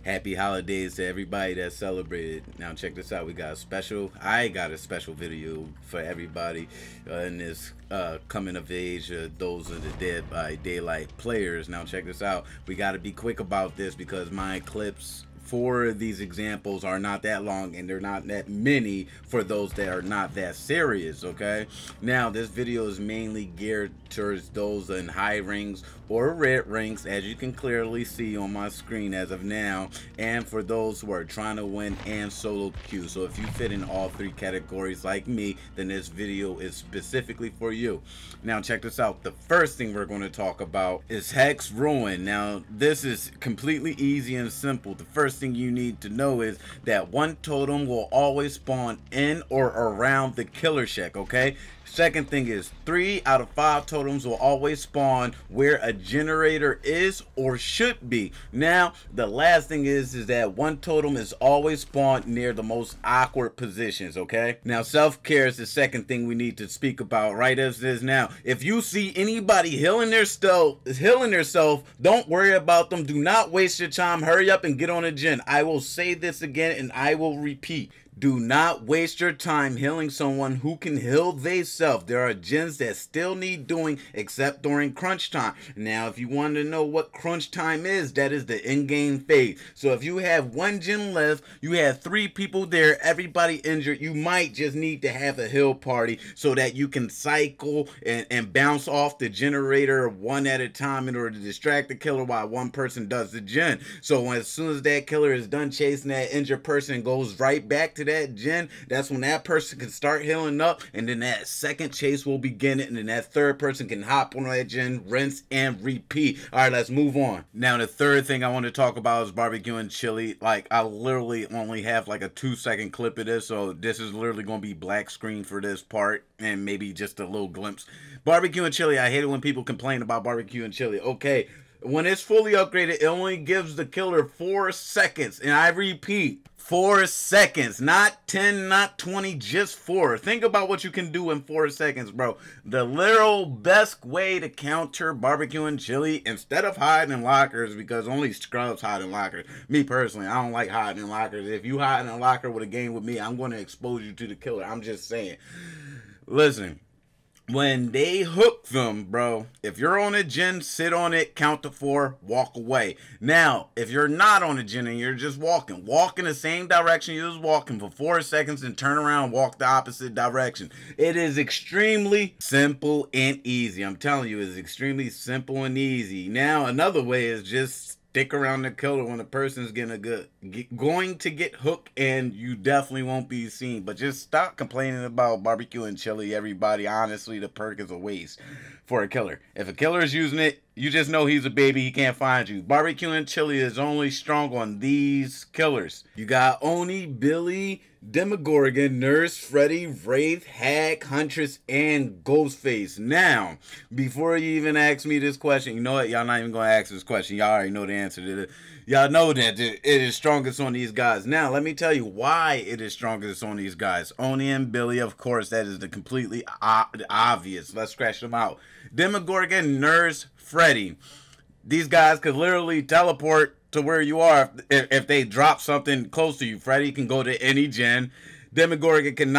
Happy holidays to everybody that celebrated. Now check this out. I got a special video for everybody in this coming of age. Those are the Dead by Daylight players. Now check this out. We got to be quick about this because my clips for these examples are not that long and they're not that many for those that are not that serious. Okay, now this video is mainly geared towards those in high ranks or red ranks, as you can clearly see on my screen as of now, and for those who are trying to win and solo queue. So if you fit in all three categories like me, then this video is specifically for you. Now check this out. The first thing we're going to talk about is Hex Ruin. Now this is completely easy and simple. The first thing you need to know is that one totem will always spawn in or around the killer shack. Okay, second thing is 3 out of 5 totems will always spawn where a generator is or should be. Now the last thing is that one totem is always spawned near the most awkward positions. Okay, now self-care is the second thing we need to speak about right as it is now. If you see anybody healing themselves, don't worry about them. Do not waste your time. Hurry up and get on a gen. I will say this again and I will repeat. Do not waste your time healing someone who can heal theyself. There are gens that still need doing except during crunch time. Now if you want to know what crunch time is, that is the in-game phase. So if you have one gen left, you have 3 people there, everybody injured, you might just need to have a heal party so that you can cycle and bounce off the generator one at a time in order to distract the killer while one person does the gen. So as soon as that killer is done chasing that injured person and goes right back to that gen, that's when that person can start healing up, and then that second chase will begin, and then that third person can hop on that gen, rinse and repeat. All right, let's move on. Now the third thing I want to talk about is barbecue and chili. Like, I literally only have like a 2-second clip of this, so this is literally going to be black screen for this part and maybe just a little glimpse. Barbecue and chili, I hate it when people complain about barbecue and chili. Okay, when it's fully upgraded, it only gives the killer 4 seconds, and I repeat, 4 seconds, not 10, not 20, just 4. Think about what you can do in 4 seconds, bro. The literal best way to counter barbecue and chili, instead of hiding in lockers, because only scrubs hide in lockers. Me personally, I don't like hiding in lockers. If you hide in a locker with a game with me, I'm going to expose you to the killer. I'm just saying. Listen. When they hook them, bro, if you're on a gen, sit on it, count to 4, walk away. Now, if you're not on a gen and you're just walking, walk in the same direction you was walking for 4 seconds and turn around and walk the opposite direction. It is extremely simple and easy. I'm telling you, it's extremely simple and easy. Now, another way is just stick around the killer when the person's going to get hooked, and you definitely won't be seen. But just stop complaining about barbecue and chili, everybody. Honestly, the perk is a waste for a killer. If a killer is using it, you just know he's a baby. He can't find you. Barbecue and chili is only strong on these killers. You got Oni, Billy, Demogorgon, Nurse, Freddy, Wraith, Hag, Huntress, and Ghostface. Now, before you even ask me this question, you know what? Y'all not even going to ask this question. Y'all already know the answer to it. Y'all know that it is strongest on these guys. Now, let me tell you why it is strongest on these guys. Oni and Billy, of course, that is the completely obvious. Let's scratch them out. Demogorgon, Nurse, Freddy. These guys could literally teleport to where you are if they drop something close to you. Freddy can go to any gen. Demogorgon can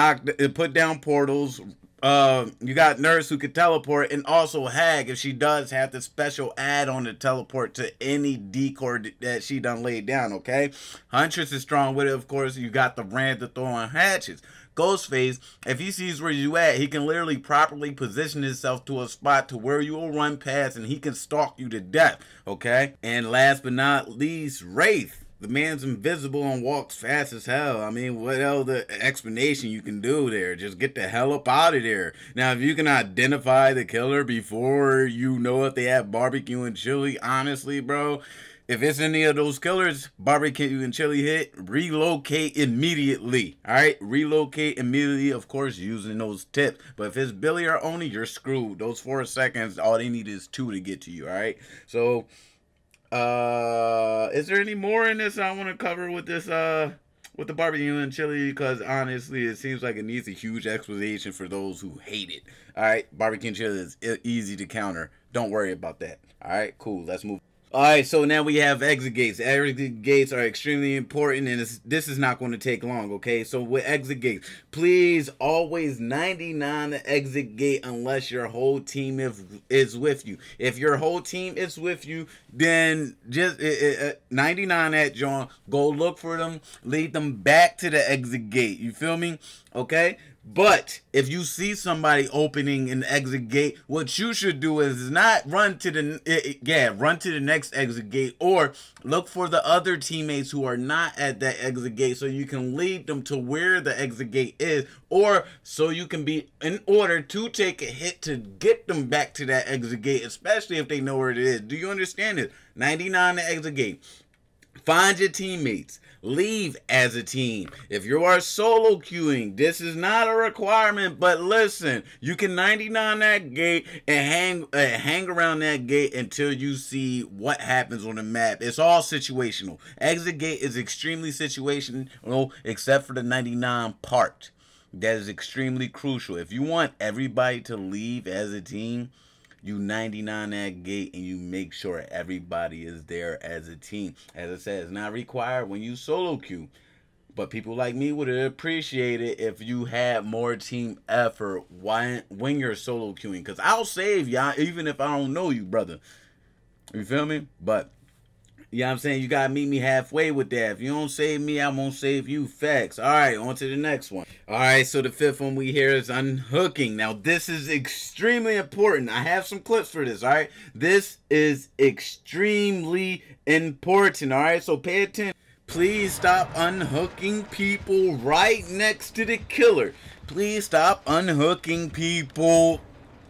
put down portals. You got Nurse who could teleport, and also Hag if she does have the special add-on to teleport to any decor that she done laid down. Okay, Huntress is strong with it. Of course, you got the brand to throw on hatches. Ghostface, if he sees where you at, he can literally properly position himself to a spot to where you will run past, and he can stalk you to death. Okay, and last but not least, Wraith. The man's invisible and walks fast as hell. I mean, what other explanation you can do there? Just get the hell up out of there. Now, if you can identify the killer before you know if they have barbecue and chili, honestly, bro, if it's any of those killers, barbecue and chili hit, relocate immediately. All right, relocate immediately, of course, using those tips. But if it's Billy or Oni, you're screwed. Those 4 seconds, all they need is 2 to get to you. All right, so is there any more in this I want to cover with this with the barbecue and chili? Because honestly, it seems like it needs a huge explanation for those who hate it. All right, barbecue and chili is easy to counter. Don't worry about that. All right, cool. Let's move. Alright, so now we have exit gates. Exit gates are extremely important, and this is not going to take long, okay? So with exit gates, please always 99 the exit gate unless your whole team is with you. If your whole team is with you, then just 99 at John, go look for them, lead them back to the exit gate. You feel me? Okay? But if you see somebody opening an exit gate, what you should do is not run to the next exit gate, or look for the other teammates who are not at that exit gate so you can lead them to where the exit gate is, or so you can be in order to take a hit to get them back to that exit gate, especially if they know where it is. Do you understand it? 99 the exit gate. Find your teammates. Leave as a team. If you are solo queuing, this is not a requirement, but listen, you can 99 that gate and hang around that gate until you see what happens on the map. It's all situational. Exit gate is extremely situational, except for the 99 part. That is extremely crucial. If you want everybody to leave as a team, you 99 that gate and you make sure everybody is there as a team. As I said, it's not required when you solo queue, but people like me would appreciate it if you had more team effort when you're solo queuing, because I'll save y'all even if I don't know you, brother. You feel me? But you know what I'm saying? You gotta meet me halfway with that. If you don't save me, I won't save you. Facts. Alright, on to the next one. Alright, so the fifth one we hear is unhooking. Now, this is extremely important. I have some clips for this, alright? This is extremely important, alright? So pay attention. Please stop unhooking people right next to the killer. Please stop unhooking people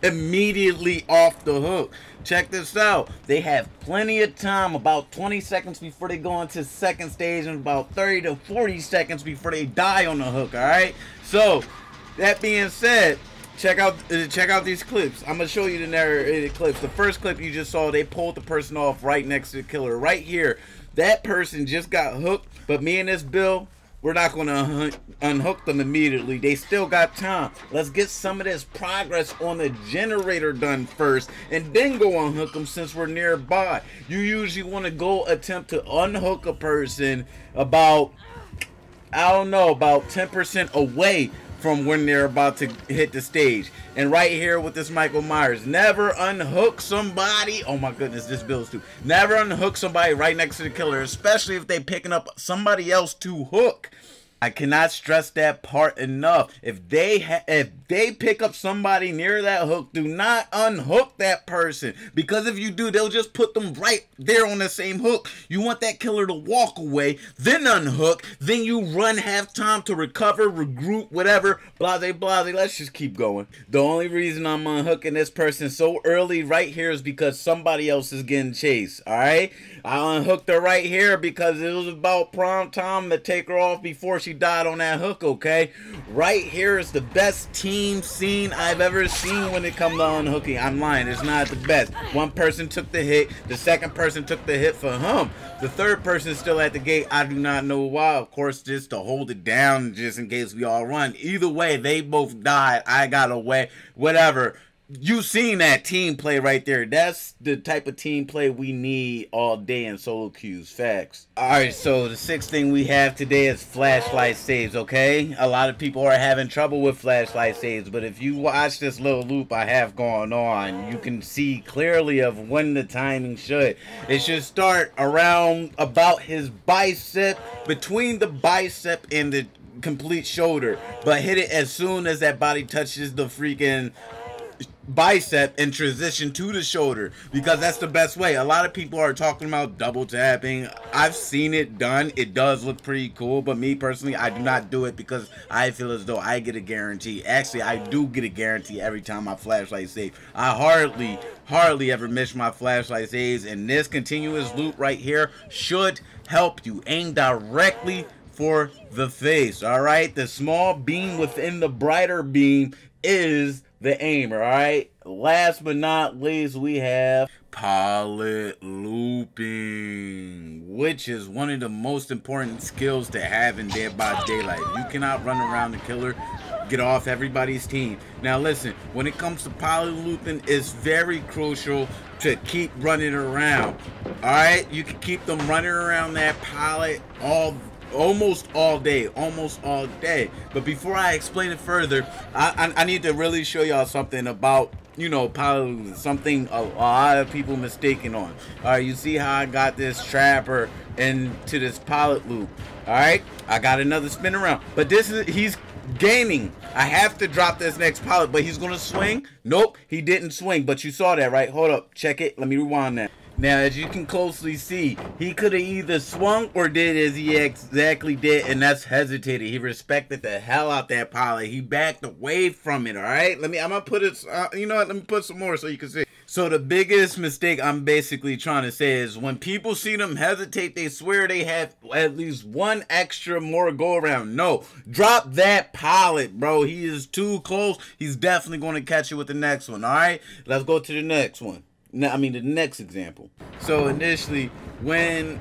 immediately off the hook. Check this out. They have plenty of time, about 20 seconds before they go into second stage, and about 30 to 40 seconds before they die on the hook. All right. So that being said, check out these clips. I'm gonna show you the narrated clips. The first clip you just saw, they pulled the person off right next to the killer. Right here, that person just got hooked, but me and this Bill, we're not going to unhook them immediately. They still got time. Let's get some of this progress on the generator done first, and then go unhook them since we're nearby. You usually want to go attempt to unhook a person about, I don't know, about 10% away from when they're about to hit the stage. And right here with this Michael Myers, never unhook somebody. Oh my goodness, this Bill's too. Never unhook somebody right next to the killer, especially if they picking up somebody else to hook. I cannot stress that part enough. If they pick up somebody near that hook, do not unhook that person, because if you do, they'll just put them right there on the same hook. You want that killer to walk away, then unhook, then you run, have time to recover, regroup, whatever, blase blase. Let's just keep going. The only reason I'm unhooking this person so early right here is because somebody else is getting chased. All right, I unhooked her right here because it was about prime time to take her off before she died on that hook. Okay, right here is the best team scene I've ever seen when it comes to unhooking. I'm lying, it's not the best. One person took the hit, the second person took the hit for him, the third person is still at the gate. I do not know why. Of course, just to hold it down, just in case we all run. Either way, they both died. I got away. Whatever. You seen that team play right there. That's the type of team play we need all day in solo queues. Facts. Alright, so the sixth thing we have today is flashlight saves, okay? A lot of people are having trouble with flashlight saves, but if you watch this little loop I have going on, you can see clearly of when the timing should. It should start around about his bicep, between the bicep and the complete shoulder, but hit it as soon as that body touches the freaking bicep and transition to the shoulder, because that's the best way. A lot of people are talking about double tapping. I've seen it done. It does look pretty cool, but me personally, I do not do it because I feel as though I get a guarantee. Actually, I do get a guarantee every time my flashlight save. I hardly ever miss my flashlight saves, and this continuous loop right here should help you aim directly for the face. All right, the small beam within the brighter beam is the aimer. All right, last but not least, we have pallet looping, which is one of the most important skills to have in Dead by Daylight. You cannot run around the killer get off everybody's team. Now listen, when it comes to poly looping, it's very crucial to keep running around. Alright, you can keep them running around that pallet almost all day. But before I explain it further, I need to really show y'all something about, you know, poly looping, something a lot of people mistaken on. Alright, you see how I got this trapper into this pallet loop. Alright, I got another spin around, but this is, he's gaining. I have to drop this next pallet, but he's gonna swing. Nope, he didn't swing, but you saw that, right? Hold up, check it. Let me rewind that. Now, as you can closely see, he could have either swung or did as he exactly did, and that's hesitated. He respected the hell out that pallet. He backed away from it, all right? I'm gonna put it, you know what? Let me put some more so you can see. So the biggest mistake I'm basically trying to say is when people see them hesitate, they swear they have at least one extra more go around. No, drop that pallet, bro. He is too close. He's definitely going to catch you with the next one, all right? Let's go to the next one. The next example. So initially, when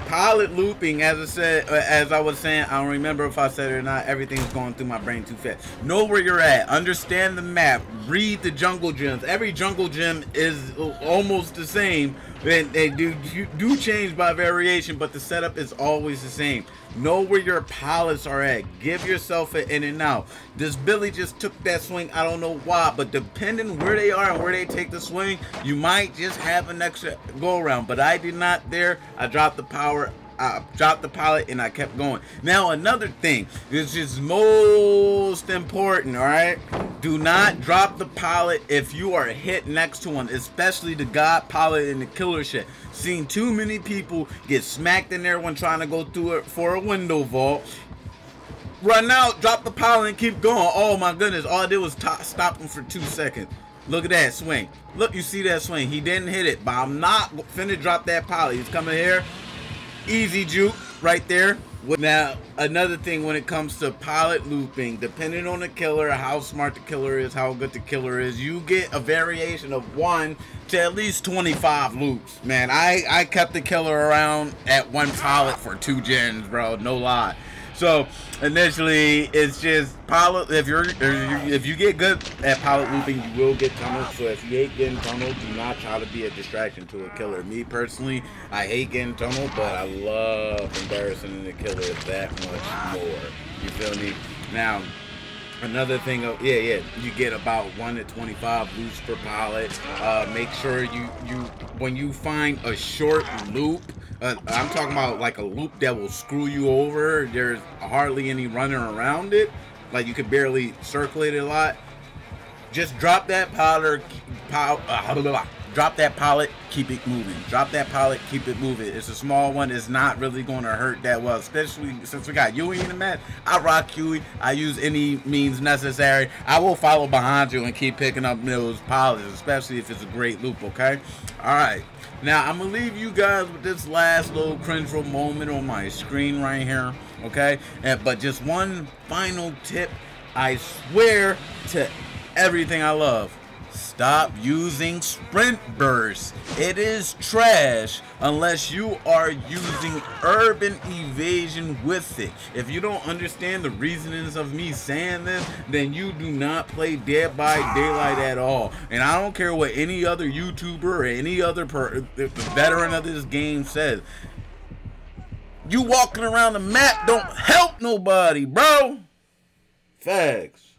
pallet looping, as I was saying, I don't remember if I said it or not. Everything's going through my brain too fast. Know where you're at. Understand the map. Read the jungle gems. Every jungle gem is almost the same. They do change by variation, but the setup is always the same. Know where your pallets are at. Give yourself an in and out. This Billy just took that swing. I don't know why, but depending where they are and where they take the swing, you might just have an extra go around. But I did not there. I dropped the power. I dropped the pallet and I kept going. Now another thing, this is most important, all right? Do not drop the pallet if you are hit next to one, especially the God pallet and the killer shit. Seen too many people get smacked in there when trying to go through it for a window vault. Run out, drop the pallet and keep going. Oh my goodness, all I did was stop him for 2 seconds. Look at that swing. Look, you see that swing. He didn't hit it, but I'm not finna drop that pallet. He's coming here. Easy juke right there. Now, another thing when it comes to pallet looping, depending on the killer, how smart the killer is, how good the killer is, you get a variation of 1 to at least 25 loops. Man, I kept the killer around at 1 pallet for 2 gens, bro. No lie. So initially, it's just pallet. If you get good at pallet looping, you will get tunneled. So if you hate getting tunneled, do not try to be a distraction to a killer. Me personally, I hate getting tunneled, but I love embarrassing the killer that much more. You feel me? Now, another thing, you get about 1 to 25 loops per pallet. Make sure when you find a short loop. I'm talking about like a loop that will screw you over. There's hardly any running around it. Like you could barely circulate it a lot. Just drop that pallet, drop that pallet, keep it moving. Drop that pallet, keep it moving. It's a small one. It's not really going to hurt that well, especially since we got Huey in the match. I rock Huey. I use any means necessary. I will follow behind you and keep picking up those pallets, especially if it's a great loop, okay? All right. Now, I'm going to leave you guys with this last little cringeable moment on my screen right here, okay? But just one final tip, I swear to everything I love. Stop using sprint bursts. It is trash unless you are using urban evasion with it. If you don't understand the reasonings of me saying this, then you do not play Dead by Daylight at all. And I don't care what any other YouTuber or any other veteran of this game says. You walking around the map don't help nobody, bro. Facts.